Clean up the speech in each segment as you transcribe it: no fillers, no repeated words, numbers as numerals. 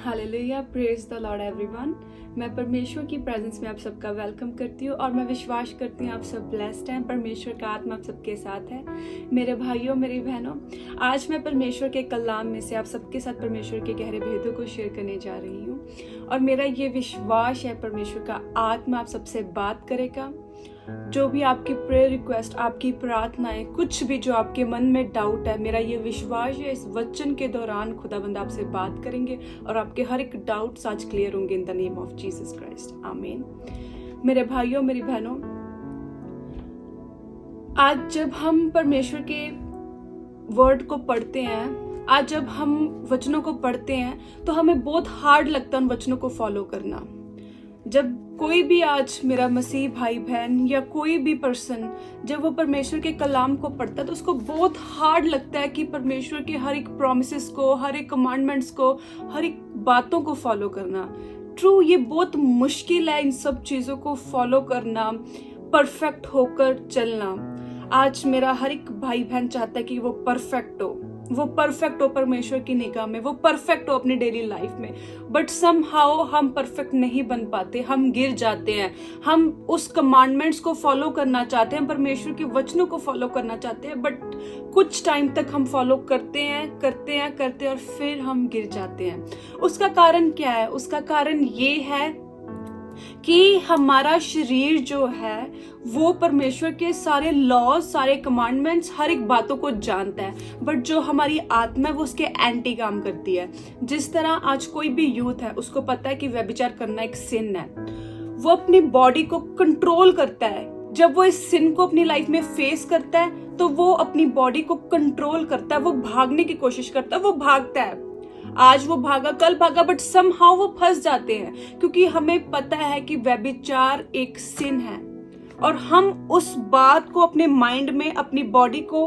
Hallelujah, praise the Lord everyone. मैं परमेश्वर की प्रेजेंस में आप सबका वेलकम करती हूँ और मैं विश्वास करती हूँ आप सब ब्लेस्ड हैं। परमेश्वर का आत्मा आप सबके साथ है। मेरे भाइयों, मेरी बहनों, आज मैं परमेश्वर के कलाम में से आप सबके साथ परमेश्वर के गहरे भेदों को शेयर करने जा रही हूँ और मेरा ये विश्वास है परमेश्वर का आत्मा आप सबसे बात करेगा। जो भी आपकी प्रेयर रिक्वेस्ट, आपकी प्रार्थनाएं, कुछ भी जो आपके मन में डाउट है, मेरा ये विश्वास है इस वचन के दौरान खुदाबंद आपसे बात करेंगे और आपके हर एक डाउट्स आज क्लियर होंगे in the name of Jesus Christ, आमीन। मेरे भाइयों, मेरी बहनों, आज जब हम परमेश्वर के वर्ड को पढ़ते हैं, आज जब हम वचनों को पढ़ते हैं तो हमें बहुत हार्ड लगता है उन वचनों को फॉलो करना। जब कोई भी आज मेरा मसीह भाई बहन या कोई भी पर्सन जब वो परमेश्वर के कलाम को पढ़ता है तो उसको बहुत हार्ड लगता है कि परमेश्वर के हर एक प्रॉमिसेस को, हर एक कमांडमेंट्स को, हर एक बातों को फॉलो करना। ट्रू, ये बहुत मुश्किल है इन सब चीज़ों को फॉलो करना, परफेक्ट होकर चलना। आज मेरा हर एक भाई बहन चाहता है कि वो परफेक्ट हो, वो परफेक्ट हो परमेश्वर की निगाह में, वो परफेक्ट हो अपनी डेली लाइफ में। बट समहाउ हम परफेक्ट नहीं बन पाते, हम गिर जाते हैं। हम उस कमांडमेंट्स को फॉलो करना चाहते हैं, परमेश्वर के वचनों को फॉलो करना चाहते हैं, बट कुछ टाइम तक हम फॉलो करते हैं और फिर हम गिर जाते हैं। उसका कारण क्या है? उसका कारण ये है कि हमारा शरीर जो है वो परमेश्वर के सारे लॉज, सारे कमांडमेंट्स, हर एक बातों को जानता है, बट जो हमारी आत्मा है वो उसके एंटी काम करती है। जिस तरह आज कोई भी यूथ है उसको पता है कि व्यभिचार करना एक सिन है, वो अपनी बॉडी को कंट्रोल करता है। जब वो इस सिन को अपनी लाइफ में फेस करता है तो वो अपनी बॉडी को कंट्रोल करता है, वो भागने की कोशिश करता है, वो भागता है। आज वो भागा, कल भागा, बट समहाउ वो फंस जाते हैं क्योंकि हमें पता है कि व्यभिचार एक सिन है और हम उस बात को अपने माइंड में, अपनी बॉडी को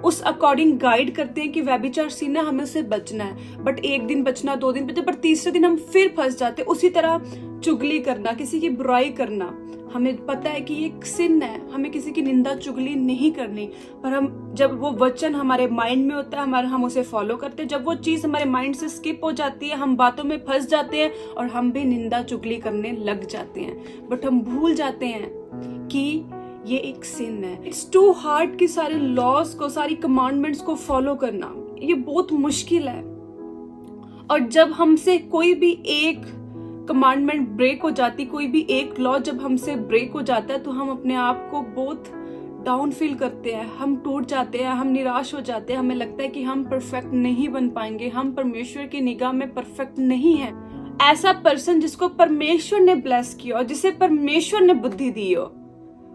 उस अकॉर्डिंग गाइड करते हैं कि व्यभिचार सिन है, हमें उससे बचना है। बट एक दिन बचना, 2 दिन बचना, पर तीसरे दिन हम फिर फंस जाते हैं। उसी तरह चुगली करना, किसी की बुराई करना, हमें पता है कि ये एक सिन है, हमें किसी की निंदा चुगली नहीं करनी, पर हम जब वो वचन हमारे माइंड में होता है, हम उसे फॉलो करते हैं। जब वो चीज हमारे माइंड से स्किप हो जाती है, हम बातों में फंस जाते हैं और हम भी निंदा चुगली करने लग जाते हैं। बट हम भूल जाते हैं कि ये एक सिन है। इट्स टू हार्ड कि सारे लॉज को, सारी कमांडमेंट्स को फॉलो करना, ये बहुत मुश्किल है। और जब हमसे कोई भी एक कमांडमेंट ब्रेक हो जाती, कोई भी एक लॉ जब हमसे ब्रेक हो जाता है तो हम अपने आप को बहुत डाउन फील करते हैं, हम टूट जाते हैं, हम निराश हो जाते हैं। हमें लगता है कि हम परफेक्ट नहीं बन पाएंगे, हम परमेश्वर की निगाह में परफेक्ट नहीं है। ऐसा पर्सन जिसको परमेश्वर ने ब्लेस किया और जिसे परमेश्वर ने बुद्धि दी हो,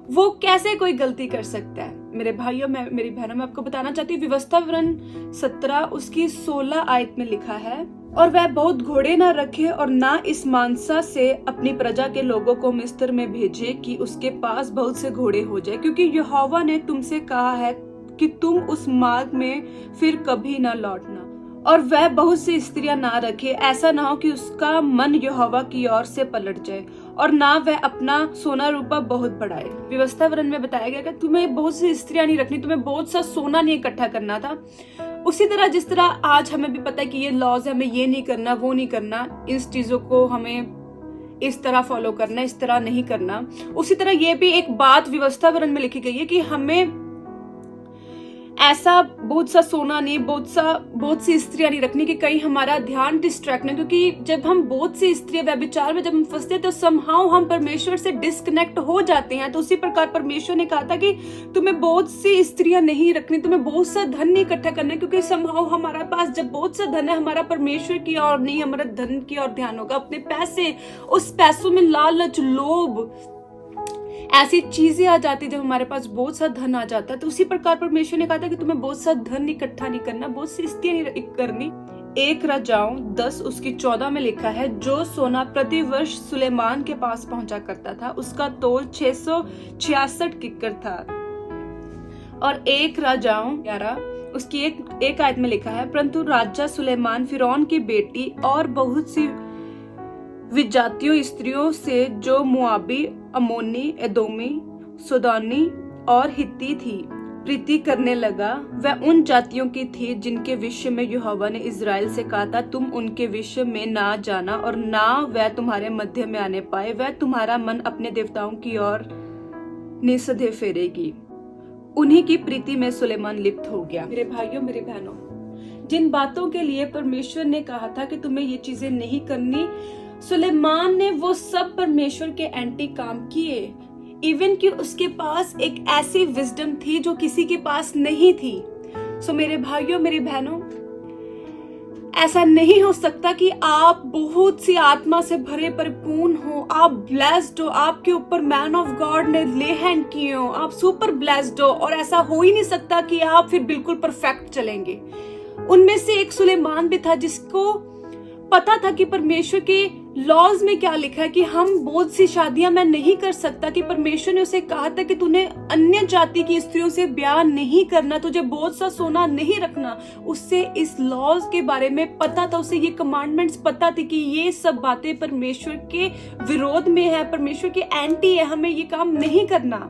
वो कैसे कोई गलती कर सकता है? मेरे भाइयों, मेरी बहनों, मैं आपको बताना चाहती हूँ, व्यवस्था वरन 17 उसकी 16 आयत में लिखा है, और वह बहुत घोड़े न रखे और ना इस मानसा से अपनी प्रजा के लोगों को मिस्र में भेजे कि उसके पास बहुत से घोड़े हो जाए, क्योंकि यहोवा ने तुमसे कहा है कि तुम उस मार्ग में फिर कभी न लौटना। और वह बहुत सी स्त्रियां ना रखे, ऐसा ना हो कि उसका मन यहोवा की ओर से पलट जाए, और ना वह अपना सोना रूपा बहुत बढ़ाए। व्यवस्था वरन में बताया गया कि तुम्हें बहुत सी स्त्रियां नहीं रखनी, तुम्हें बहुत सा सोना नहीं इकट्ठा करना था। उसी तरह जिस तरह आज हमें भी पता है कि ये लॉज है, हमें ये नहीं करना, वो नहीं करना, इस चीजों को हमें इस तरह फॉलो करना, इस तरह नहीं करना, उसी तरह ये भी एक बात व्यवस्था वरन में लिखी गई है कि हमें ऐसा बहुत सा सोना नहीं, बहुत सी स्त्रियां नहीं रखनी कि कहीं हमारा ध्यान डिस्ट्रैक्ट ना। क्योंकि जब हम बहुत सी स्त्रियां व्यभिचार में जब हम फंसते हैं तो समहाउ हम परमेश्वर से डिस्कनेक्ट हो जाते हैं। तो उसी प्रकार परमेश्वर ने कहा था कि तुम्हें बहुत सी स्त्रियां नहीं रखनी, तुम्हें बहुत सा धन नहीं इकट्ठा करना, क्योंकि समहाउ हमारा पास जब बहुत सा धन है, हमारा परमेश्वर की ओर नहीं, हमारा धन की ओर ध्यान होगा। अपने पैसे, उस पैसों में लालच, लोभ, ऐसी चीजें आ जाती जब हमारे पास बहुत सा धन आ जाता है। तो उसी प्रकार परमेश्वर ने कहा था कि तुम्हें बहुत सा धन इकट्ठा नहीं करना, बहुत सी स्त्रियां नहीं करनी। 1 राजाओं 10 उसकी 14 में लिखा है, जो सोना प्रति वर्ष सुलेमान के पास पहुंचा करता था उसका तोल 666 किक्कर था। और 1 राजाओं 11 उसकी एक आयत में लिखा है, परंतु राजा सुलेमान फिरौन की बेटी और बहुत सी विजातियों स्त्रियों से जो मुआबी, अमोनी, एदोमी, सुदानी और हित्ती थी, प्रीति करने लगा वह उन जातियों की थी जिनके विषय में यहोवा ने इज़राइल से कहा था, तुम उनके विषय में ना जाना और ना वह तुम्हारे मध्य में आने पाए। वह तुम्हारा मन अपने देवताओं की ओर निसंदेह फेरेगी। उन्हीं की प्रीति में सुलेमान लिप्त हो गया। मेरे भाइयों, मेरी बहनों, जिन बातों के लिए परमेश्वर ने कहा था कि तुम्हें ये चीजें नहीं करनी, सुलेमान ने वो सब परमेश्वर के एंटी काम किए। इवन कि उसके पास एक ऐसी विजडम थी जो किसी के पास नहीं थी। सो मेरे भाइयों, मेरी बहनों, ऐसा नहीं हो सकता कि आप बहुत सी आत्मा से भरे परिपूर्ण हो, आप ब्लेस्ड हो, आपके ऊपर मैन ऑफ गॉड ने ले हैंड किए हो, आप सुपर ब्लेस्ड हो, और ऐसा हो ही नहीं सकता कि आप फिर बिल्कुल परफेक्ट चलेंगे। उनमें से एक सुलेमान भी था जिसको पता था कि परमेश्वर के लॉज में क्या लिखा है कि हम बहुत सी शादियां मैं नहीं कर सकता, कि परमेश्वर ने उसे कहा था कि तूने अन्य जाति की स्त्रियों से ब्याह नहीं करना, तुझे बहुत सा सोना नहीं रखना। उससे इस लॉज के बारे में पता था, उसे ये कमांडमेंट्स पता थी कि ये सब बातें परमेश्वर के विरोध में है, परमेश्वर के एंटी है, हमें ये काम नहीं करना।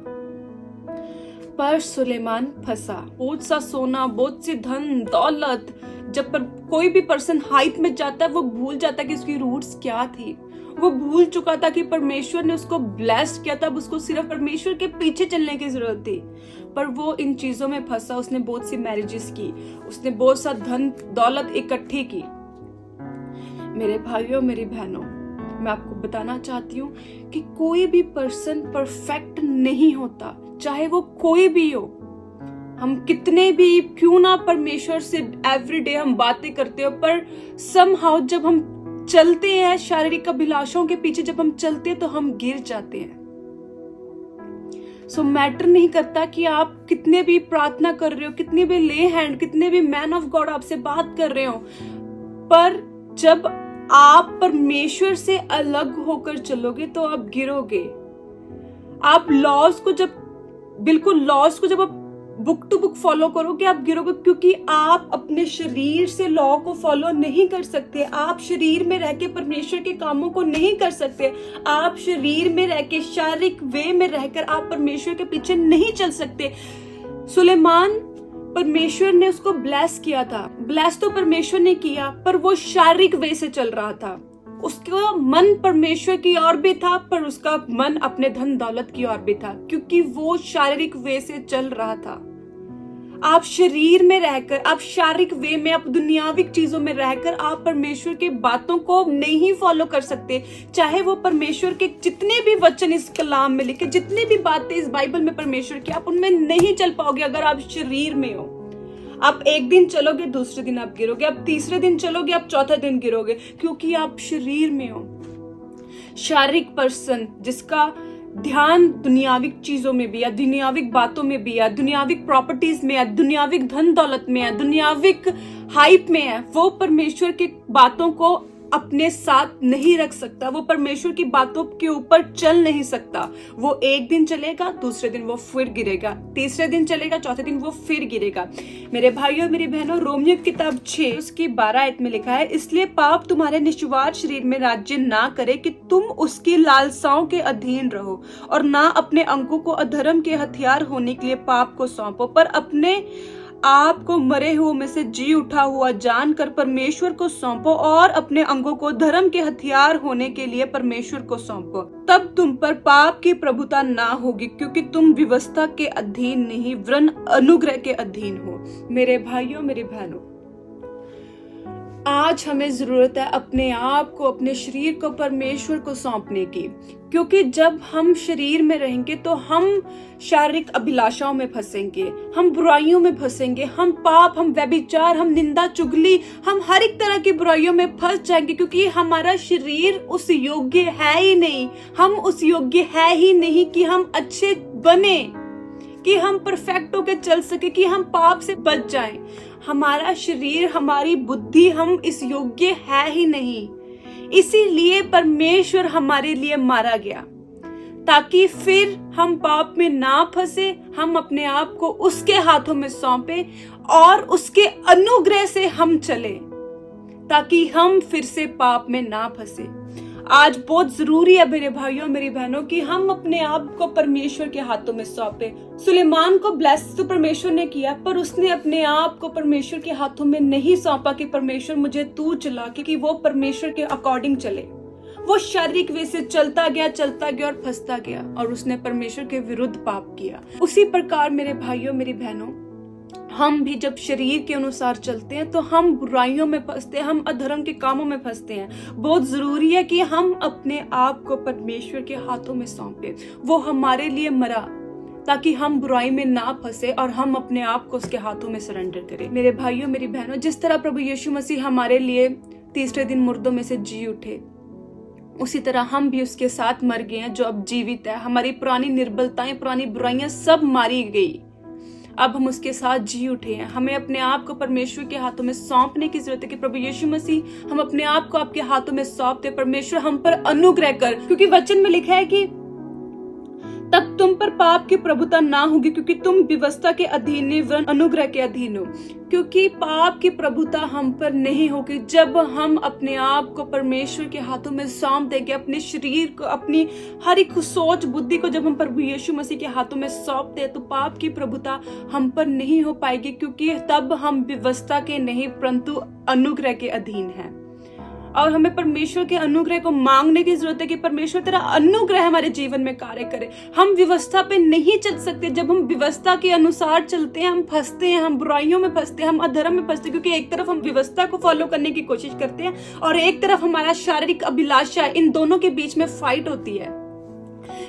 पर सुलेमान फंसा। बहुत सा सोना, बहुत सी धन दौलत, जब पर कोई भी पर्सन हाइट में जाता है वो भूल जाता है कि उसकी रूट्स क्या थी। वो भूल चुका था कि परमेश्वर ने उसको ब्लेस्ड किया था, उसको सिर्फ परमेश्वर के पीछे चलने की जरूरत थी। पर वो इन चीजों में फंसा। उसने बहुत सी मैरिजेस की, उसने बहुत सा धन दौलत इकट्ठी की। मेरे भाइयों, मेरी बहनों, मैं आपको बताना चाहती हूँ कि कोई भी पर्सन परफेक्ट नहीं होता, चाहे वो कोई भी हो। हम कितने भी क्यों ना परमेश्वर से एवरीडे हम बातें करते हो, पर समहाउ जब हम चलते हैं शारीरिक अभिलाषाओं के पीछे, जब हम चलते हैं तो हम गिर जाते हैं। सो मैटर नहीं करता कि आप कितने भी प्रार्थना कर रहे हो, कितने भी ले हैंड, कितने भी मैन ऑफ गॉड आपसे बात कर रहे हो, पर जब आप परमेश्वर से अलग होकर चलोगे तो आप गिरोगे। आप लॉज को जब आप बुक टू बुक फॉलो करोगे, आप गिरोगे, क्योंकि आप अपने शरीर से लॉ को फॉलो नहीं कर सकते। आप शरीर में रह के परमेश्वर के कामों को नहीं कर सकते। आप शरीर में रह के, शारीरिक वे में रहकर आप परमेश्वर के पीछे नहीं चल सकते। सुलेमान, परमेश्वर ने उसको ब्लेस किया था, ब्लेस तो परमेश्वर ने किया, पर वो शारीरिक वे से चल रहा था। उसका मन परमेश्वर की ओर भी था, पर उसका मन अपने धन दौलत की ओर भी था, क्योंकि वो शारीरिक वे से चल रहा था। आप शरीर में रहकर, आप शारीरिक वे में, आप दुनियाविक चीजों में रहकर आप परमेश्वर की बातों को नहीं फॉलो कर सकते। चाहे वो परमेश्वर के जितने भी वचन इस कलाम में लिखे, जितनी भी बातें इस बाइबल में परमेश्वर की, आप उनमें नहीं चल पाओगे अगर आप शरीर में हो। आप एक दिन चलोगे, दूसरे दिन आप गिरोगे, आप तीसरे दिन चलोगे, आप चौथा दिन गिरोगे, क्योंकि आप शरीर में हो। शारीरिक पर्सन जिसका ध्यान दुनियाविक चीजों में भी है, दुनियाविक बातों में भी है, दुनियाविक प्रॉपर्टीज में है, दुनियाविक धन दौलत में है, दुनियाविक हाइप में है, वो परमेश्वर की बातों को अपने साथ नहीं रख सकता। वो परमेश्वर की बातों के ऊपर चल नहीं सकता। वो एक दिन चलेगा, दूसरे दिन वो फिर गिरेगा, तीसरे दिन चलेगा, चौथे दिन वो फिर गिरेगा। मेरे भाइयों, मेरी बहनों, रोमियो किताब 6 उसकी 12 आयत में लिखा है, इसलिए पाप तुम्हारे निश्चवार शरीर में राज्य ना करे कि तुम उसकी लालसाओं के अधीन रहो, और ना अपने अंगों को अधर्म के हथियार होने के लिए पाप को सौंपो, पर अपने आपको मरे हुए में से जी उठा हुआ जानकर परमेश्वर को सौंपो, और अपने अंगों को धर्म के हथियार होने के लिए परमेश्वर को सौंपो। तब तुम पर पाप की प्रभुता ना होगी, क्योंकि तुम व्यवस्था के अधीन नहीं वरन अनुग्रह के अधीन हो। मेरे भाइयों, मेरी बहनों, आज हमें जरूरत है अपने आप को, अपने शरीर को परमेश्वर को सौंपने की, क्योंकि जब हम शरीर में रहेंगे तो हम शारीरिक अभिलाषाओं में फंसेंगे, हम बुराइयों में फंसेंगे, हम पाप, हम व्यभिचार, हम निंदा चुगली, हम हर एक तरह की बुराइयों में फंस जाएंगे, क्योंकि हमारा शरीर उस योग्य है ही नहीं। हम उस योग्य है ही नहीं कि हम अच्छे बने, कि हम परफेक्ट होकर चल सके, कि हम पाप से बच जाएं। हमारा शरीर, हमारी बुद्धि, हम इस योग्य है ही नहीं। इसीलिए परमेश्वर हमारे लिए मारा गया, ताकि फिर हम पाप में ना फंसे, हम अपने आप को उसके हाथों में सौंपे और उसके अनुग्रह से हम चले, ताकि हम फिर से पाप में ना फंसे। आज बहुत जरूरी है मेरे भाइयों मेरी बहनों कि हम अपने आप को परमेश्वर के हाथों में सौंपे। सुलेमान को ब्लेस तो परमेश्वर ने किया, पर उसने अपने आप को परमेश्वर के हाथों में नहीं सौंपा कि परमेश्वर मुझे तू चला, क्योंकि वो परमेश्वर के अकॉर्डिंग चले। वो शारीरिक वे से चलता गया और फंसता गया, और उसने परमेश्वर के विरुद्ध पाप किया। उसी प्रकार मेरे भाइयों मेरी बहनों, हम भी जब शरीर के अनुसार चलते हैं तो हम बुराइयों में फंसते हैं, हम अधर्म के कामों में फंसते हैं। बहुत जरूरी है कि हम अपने आप को परमेश्वर के हाथों में सौंपे। वो हमारे लिए मरा ताकि हम बुराई में ना फंसे और हम अपने आप को उसके हाथों में सरेंडर करें। मेरे भाइयों मेरी बहनों, जिस तरह प्रभु यीशु मसीह हमारे लिए तीसरे दिन मुर्दों में से जी उठे, उसी तरह हम भी उसके साथ मर गए हैं जो अब जीवित है। हमारी पुरानी निर्बलताएं, पुरानी बुराइयां सब मारी गई, अब हम उसके साथ जी उठे हैं। हमें अपने आप को परमेश्वर के हाथों में सौंपने की जरूरत है कि प्रभु यीशु मसीह, हम अपने आप को आपके हाथों में सौंपते। परमेश्वर हम पर अनुग्रह कर, क्योंकि वचन में लिखा है कि तब तुम पर पाप की प्रभुता ना होगी, क्योंकि तुम व्यवस्था के अधीन नहीं वरन अनुग्रह के अधीन हो। क्योंकि पाप की प्रभुता हम पर नहीं होगी जब हम अपने आप को परमेश्वर के हाथों में सौंप देंगे। अपने शरीर को, अपनी हर एक सोच बुद्धि को जब हम प्रभु यीशु मसीह के हाथों में सौंपते हैं तो पाप की प्रभुता हम पर नहीं हो पाएगी, क्योंकि तब हम व्यवस्था के नहीं परंतु अनुग्रह के अधीन हैं। और हमें परमेश्वर के अनुग्रह को मांगने की जरूरत है कि परमेश्वर तेरा अनुग्रह हमारे जीवन में कार्य करे। हम व्यवस्था पे नहीं चल सकते। जब हम व्यवस्था के अनुसार चलते हैं हम फंसते हैं, हम बुराइयों में फंसते हैं, हम अधर्म में फंसते हैं, क्योंकि एक तरफ हम व्यवस्था को फॉलो करने की कोशिश करते हैं और एक तरफ हमारा शारीरिक अभिलाषा, इन दोनों के बीच में फाइट होती है।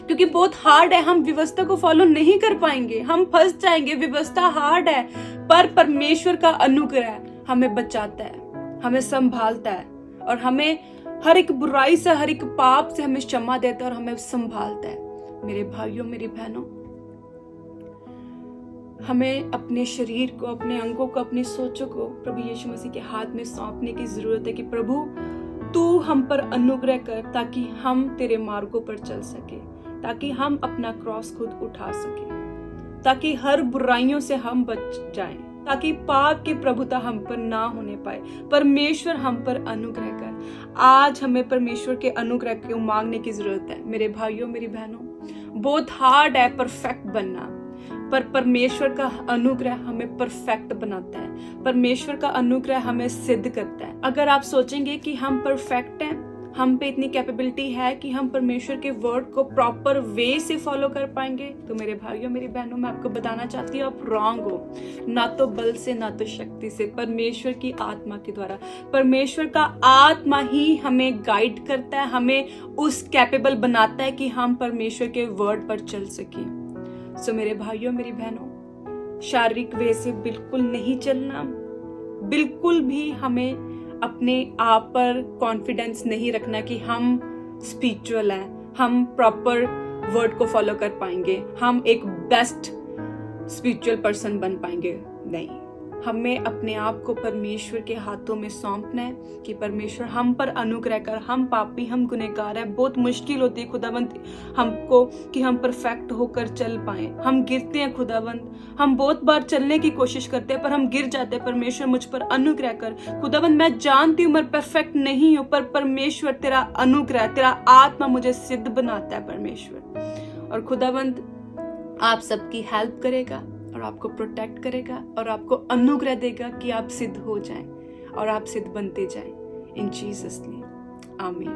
क्योंकि बहुत हार्ड है, हम व्यवस्था को फॉलो नहीं कर पाएंगे, हम फंस जाएंगे। व्यवस्था हार्ड है, पर परमेश्वर का अनुग्रह हमें बचाता है, हमें संभालता है और हमें हर एक बुराई से, हर एक पाप से हमें क्षमा देता है और हमें संभालता है। मेरे भाइयों मेरी बहनों, हमें अपने शरीर को, अपने अंगों को, अपनी सोचों को प्रभु यीशु मसीह के हाथ में सौंपने की जरूरत है कि प्रभु तू हम पर अनुग्रह कर, ताकि हम तेरे मार्गों पर चल सके, ताकि हम अपना क्रॉस खुद उठा सके, ताकि हर बुराइयों से हम बच जाएं, ताकि पाप की प्रभुता हम पर ना होने पाए। परमेश्वर हम पर अनुग्रह कर। आज हमें परमेश्वर के अनुग्रह को मांगने की जरूरत है। मेरे भाइयों मेरी बहनों, बहुत हार्ड है परफेक्ट बनना, पर परमेश्वर का अनुग्रह हमें परफेक्ट बनाता है। परमेश्वर का अनुग्रह हमें सिद्ध करता है। अगर आप सोचेंगे कि हम परफेक्ट हैं, हम पे इतनी कैपेबिलिटी है कि हम परमेश्वर के वर्ड को प्रॉपर वे से फॉलो कर पाएंगे, तो मेरे भाइयों मेरी बहनों, मैं आपको बताना चाहती हूँ आप रॉन्ग हो। ना तो बल से, ना तो शक्ति से, परमेश्वर की आत्मा के द्वारा। परमेश्वर का आत्मा ही हमें गाइड करता है, हमें उस कैपेबल बनाता है कि हम परमेश्वर के वर्ड पर चल सकें। सो मेरे भाइयों मेरी बहनों, शारीरिक वे से बिल्कुल नहीं चलना, बिल्कुल भी हमें अपने आप पर कॉन्फिडेंस नहीं रखना कि हम स्पिरिचुअल हैं, हम प्रॉपर वर्ड को फॉलो कर पाएंगे, हम एक बेस्ट स्पिरिचुअल पर्सन बन पाएंगे। नहीं, हमें अपने आप को परमेश्वर के हाथों में सौंपना है कि परमेश्वर हम पर अनुग्रह कर। हम पापी, हम गुनहगार हैं, बहुत मुश्किल होती है खुदावंत हमको कि हम परफेक्ट होकर चल पाए। हम गिरते हैं खुदावंत, हम बहुत बार चलने की कोशिश करते हैं पर हम गिर जाते हैं। परमेश्वर मुझ पर अनुग्रह कर। खुदावंत मैं जानती हूँ मैं परफेक्ट नहीं हूँ, पर परमेश्वर तेरा अनुग्रह, तेरा आत्मा मुझे सिद्ध बनाता है परमेश्वर। और खुदावंत आप सबकी हेल्प करेगा और आपको प्रोटेक्ट करेगा और आपको अनुग्रह देगा कि आप सिद्ध हो जाएं और आप सिद्ध बनते जाएं। इन जीसस नेम, आमीन।